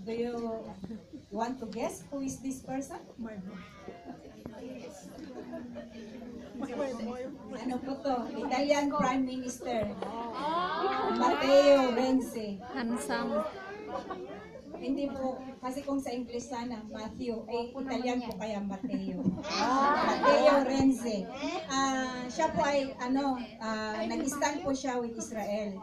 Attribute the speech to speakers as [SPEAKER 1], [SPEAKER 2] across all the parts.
[SPEAKER 1] Do you want to guess who is this person? Ano po to? Italian Prime Minister. Matteo Renzi.
[SPEAKER 2] Handsome.
[SPEAKER 1] Hindi po, kasi kung sa English sana, Matthew, ay Italian po kaya Matteo. Matteo Renzi. Siya po ay, nag-stand po siya with Israel.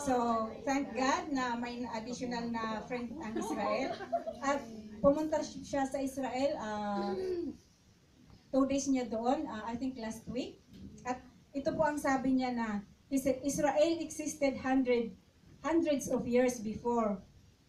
[SPEAKER 1] So, thank God na may additional na friend ang Israel. At pumunta siya sa Israel, 2 days niya doon, I think last week. At ito po ang sabi niya na, he said, Israel existed hundreds of years before.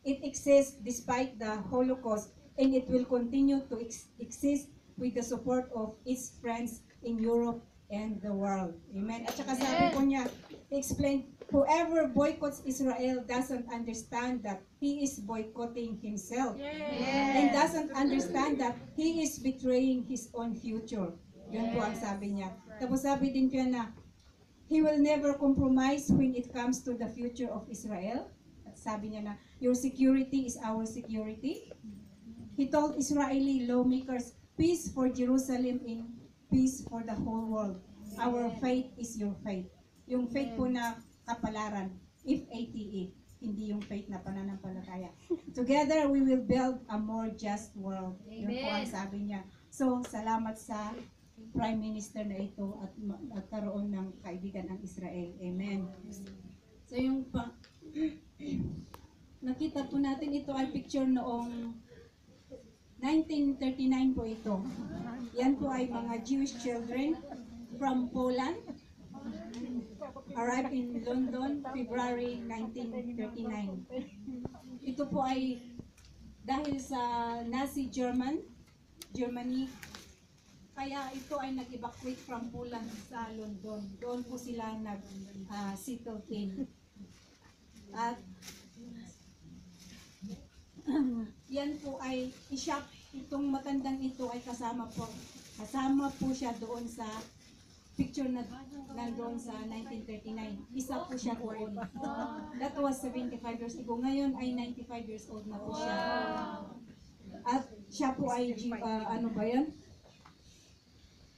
[SPEAKER 1] It exists despite the Holocaust, and it will continue to exist with the support of its friends in Europe and the world. Amen. At saka sabi po niya, explain, whoever boycotts Israel doesn't understand that he is boycotting himself. And doesn't understand that he is betraying his own future. Yun po ang sabi niya. Tapos sabi din niya na, he will never compromise when it comes to the future of Israel. At sabi niya na, your security is our security. He told Israeli lawmakers, peace for Jerusalem and peace for the whole world. Our faith is your faith. Yung faith po na kapalaran, F-A-T-E, hindi yung faith na pananampalataya. Together, we will build a more just world. Yun po ang sabi niya. So, salamat sa Prime Minister na ito at nagkaroon ng kaibigan ang Israel. Amen. So, yung nakita po natin ito ay picture noong 1939 po ito. Yan po ay mga Jewish children from Poland. Arrived in London, February 1939. Ito po ay dahil sa Nazi Germany, kaya ito ay nag-evacuate from Poland sa London. Doon po sila nag-settle in. At yan po ay itong matandang ito ay kasama po siya doon sa picture na nandoon sa 1939. Isa po siya doon. That was 75 years ago. Ngayon ay 95 years old na po siya. At siya po ay,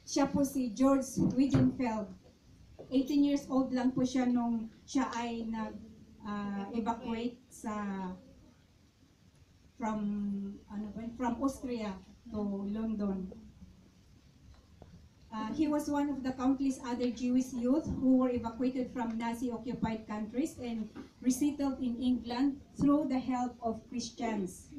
[SPEAKER 1] siya po si George Weidenfeld. 18 years old lang po siya nung siya ay nag-evacuate from Austria to London. He was one of the countless other Jewish youth who were evacuated from Nazi-occupied countries and resettled in England through the help of Christians.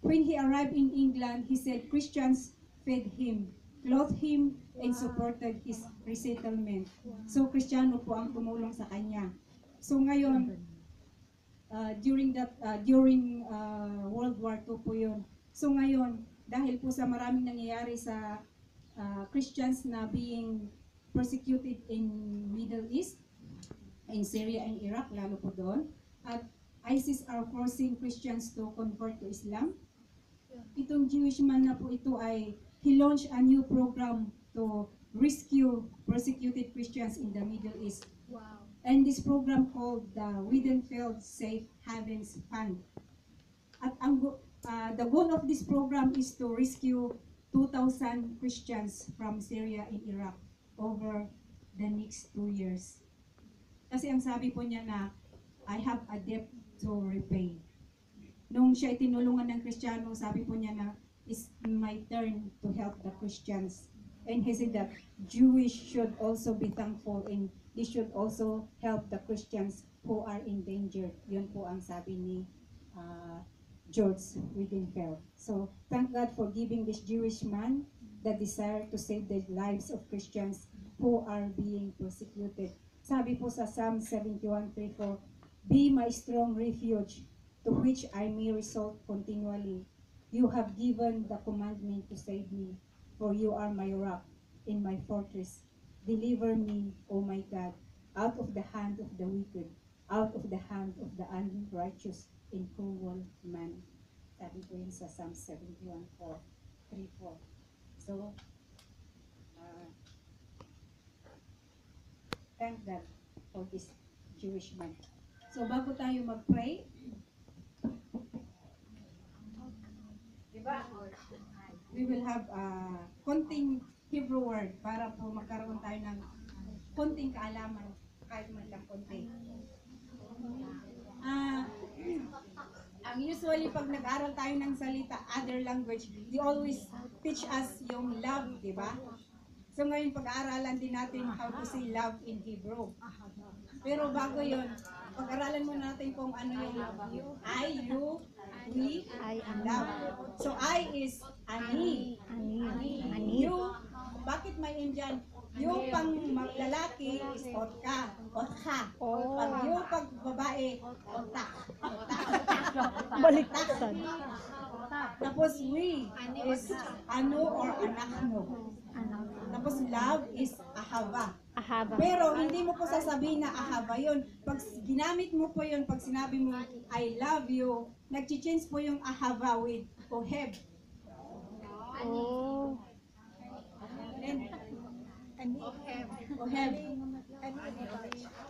[SPEAKER 1] When he arrived in England, he said Christians fed him, clothed him, and supported his resettlement. So, Kristiyano po ang tumulong sa kanya. So, ngayon, during World War II po yun. So ngayon, dahil po sa maraming nangyayari sa Christians na being persecuted in Middle East, in Syria and Iraq, lalo po doon, at ISIS are forcing Christians to convert to Islam. Itong Jewish man na po ito ay, he launched a new program to rescue persecuted Christians in the Middle East.
[SPEAKER 2] Wow.
[SPEAKER 1] And this program called the Weidenfeld Safe Havens Fund. At the goal of this program is to rescue 2,000 Christians from Syria and Iraq over the next 2 years. Kasi ang sabi po niya na, I have a debt to repay. Nung siya itinulungan ng Kristiyano, sabi po niya na, it's my turn to help the Christians. And he said that Jewish should also be thankful and they should also help the Christians who are in danger. Yun po ang sabi ni George Weidenfeld. So, thank God for giving this Jewish man the desire to save the lives of Christians who are being persecuted. Sabi po sa Psalm 71:3, be my strong refuge, to which I may resort continually. You have given the commandment to save me, for you are my rock and my fortress. Deliver me, O my God, out of the hand of the wicked, out of the hand of the unrighteous and cruel man. Sabi po yun sa Psalm 71:3-4. So, thank God for this Jewish man. So, bago tayo mag-pray, we will have konting Hebrew word para po magkaroon tayo ng konting kaalaman, kahit man lang konti. Ang usually pag nag-aral tayo ng salita, other language, they always teach us yung love, di ba? So ngayon pag-aaralan din natin how to say love in Hebrew. Pero bago yon, pag-aralan muna natin kung ano yung I, you, we, and love. So I is ani. You, bakit may Indian? Yung pang lalaki is otka. Pag yung pag babae, otak.
[SPEAKER 2] Baliktad.
[SPEAKER 1] Tapos we is ano or anakno. Tapos love is ahava. Pero hindi mo po sasabihin na ahava yun. Pag ginamit mo po yun, pag sinabi mo I love you, nag-change po yung ahava with oheb.
[SPEAKER 2] Oh.
[SPEAKER 1] Then, oheb.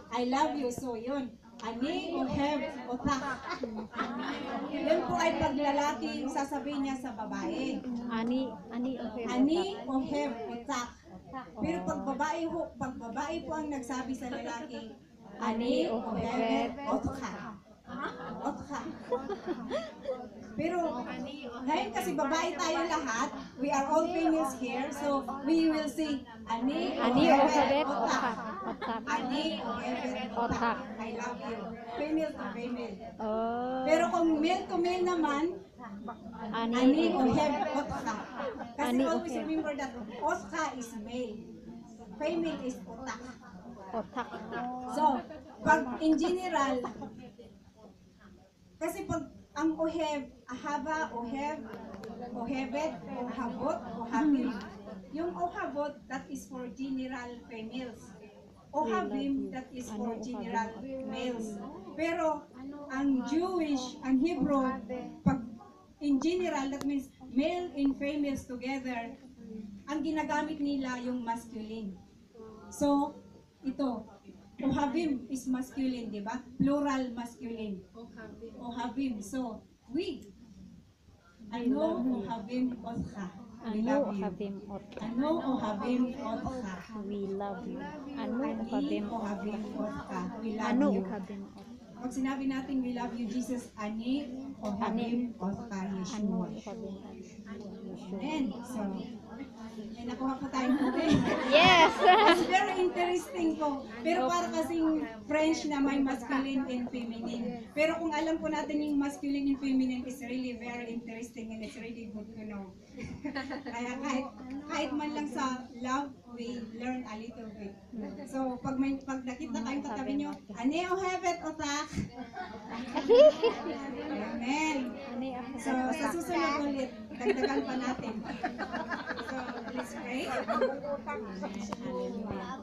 [SPEAKER 1] I love you, so yun. Ani, oheb, otak. Yun po ay paglalaki yung sasabihin niya sa babae.
[SPEAKER 2] Ani,
[SPEAKER 1] oheb, otak. Pero pag babae po ang nagsabi sa lalaki, ani, oheb, otak. Pero ngayon kasi babae tayo lahat, we are all females here, so we will say ani, oheb, otak. Ani, oheb, otak. I love you. Female to female.
[SPEAKER 2] Oh.
[SPEAKER 1] Pero kung male to male naman, ani, oheb, otak. Kasi
[SPEAKER 2] Ani,
[SPEAKER 1] always
[SPEAKER 2] oheb.
[SPEAKER 1] remember that otka is male. Female is otak. So, pag in general, kasi pag ang oheb, ahava, oheb, ohebet, ohabot, ohabim. Yung ohabot, that is for general females. Ohabim, that is for general males. Pero ang Jewish, ang Hebrew, pag in general, that means male and females together, ang ginagamit nila yung masculine. So, ito, ohabim is masculine, di ba? Plural masculine. Ohabim. So, we. Ano ohabim otka. We love you. Ano ohabim otka.
[SPEAKER 2] We love you.
[SPEAKER 1] Ani ohabim otka. We love you. Pag sinabi natin we love you, Jesus, ani ohabim otka, Yeshua. Amen. So, nakuha pa tayo natin.
[SPEAKER 2] Yes!
[SPEAKER 1] It's very interesting po. Pero para kasing French na may masculine and feminine. Pero kung alam po natin yung masculine and feminine is really very interesting and it's really good to know. Kaya kahit man lang sa love, we learn a little bit. So pag nakita kayong katabi nyo, ane o hebet otak. Amen. So sa susunod ulit, dagdagan pa natin. So let's pray. Hallelujah.